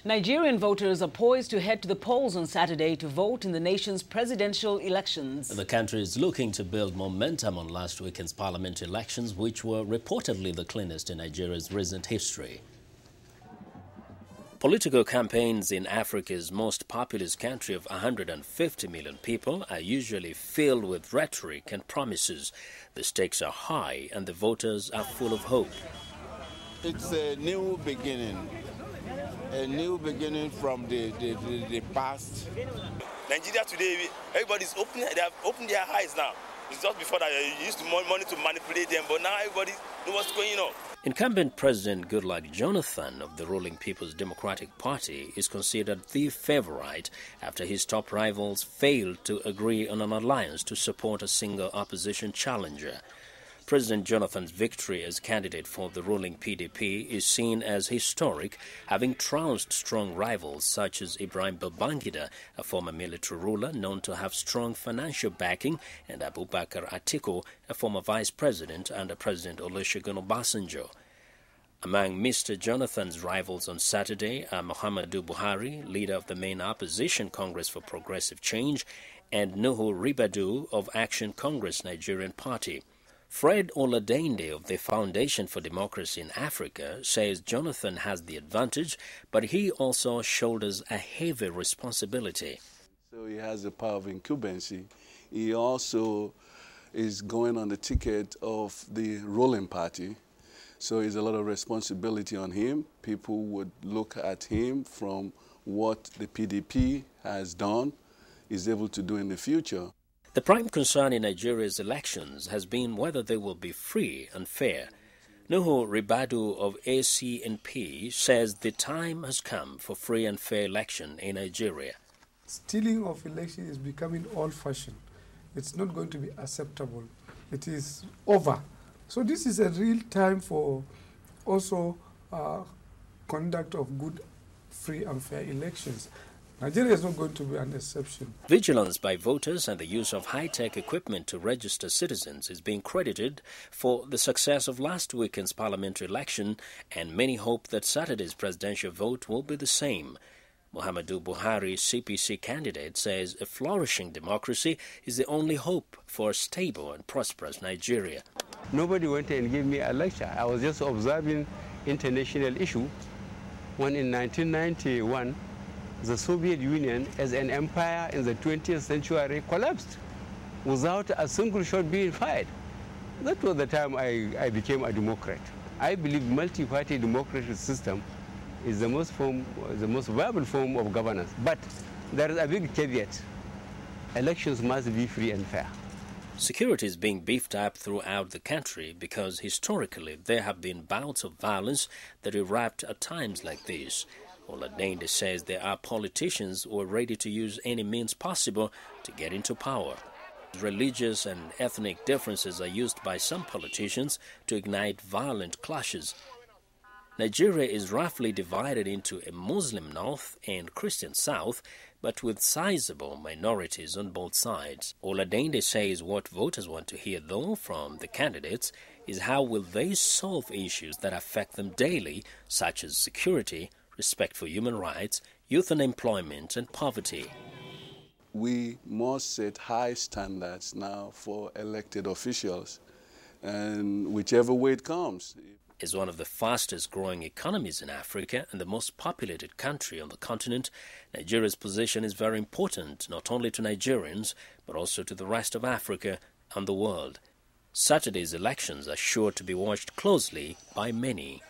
Nigerian voters are poised to head to the polls on Saturday to vote in the nation's presidential elections. The country is looking to build momentum on last weekend's parliamentary elections, which were reportedly the cleanest in Nigeria's recent history. Political campaigns in Africa's most populous country of 150 million people are usually filled with rhetoric and promises. The stakes are high and the voters are full of hope. It's a new beginning. A new beginning from the past. Nigeria today, everybody's open. They have opened their eyes now. It's just before that you used money to manipulate them, but now everybody knows what's going on. Incumbent President Goodluck Jonathan of the ruling People's Democratic Party is considered the favorite after his top rivals failed to agree on an alliance to support a single opposition challenger. President Jonathan's victory as candidate for the ruling PDP is seen as historic, having trounced strong rivals such as Ibrahim Babangida, a former military ruler known to have strong financial backing, and Abubakar Atiku, a former vice president under President Olusegun Obasanjo. Among Mr. Jonathan's rivals on Saturday are Muhammadu Buhari, leader of the main opposition Congress for Progressive Change, and Nuhu Ribadu of Action Congress Nigerian Party. Fred Oladende of the Foundation for Democracy in Africa says Jonathan has the advantage, but he also shoulders a heavy responsibility. So he has the power of incumbency. He also is going on the ticket of the ruling party. So there's a lot of responsibility on him. People would look at him from what the PDP has done, is able to do in the future. The prime concern in Nigeria's elections has been whether they will be free and fair. Nuhu Ribadu of ACNP says the time has come for free and fair election in Nigeria. Stealing of election is becoming old-fashioned. It's not going to be acceptable. It is over. So this is a real time for also conduct of good, free and fair elections. Nigeria is not going to be an exception. Vigilance by voters and the use of high-tech equipment to register citizens is being credited for the success of last weekend's parliamentary election, and many hope that Saturday's presidential vote will be the same. Muhammadu Buhari, CPC candidate, says a flourishing democracy is the only hope for a stable and prosperous Nigeria. Nobody went and gave me a lecture. I was just observing international issue when in 1991, the Soviet Union as an empire in the 20th century collapsed without a single shot being fired. That was the time I became a Democrat. I believe multi-party democratic system is the most viable form of governance. But there is a big caveat. Elections must be free and fair. Security is being beefed up throughout the country because historically there have been bouts of violence that erupt at times like this. Oladende says there are politicians who are ready to use any means possible to get into power. Religious and ethnic differences are used by some politicians to ignite violent clashes. Nigeria is roughly divided into a Muslim north and Christian south, but with sizable minorities on both sides. Oladende says what voters want to hear, though, from the candidates is how will they solve issues that affect them daily, such as security, respect for human rights, youth unemployment, and poverty. We must set high standards now for elected officials, and whichever way it comes. As one of the fastest growing economies in Africa and the most populated country on the continent, Nigeria's position is very important not only to Nigerians but also to the rest of Africa and the world. Saturday's elections are sure to be watched closely by many.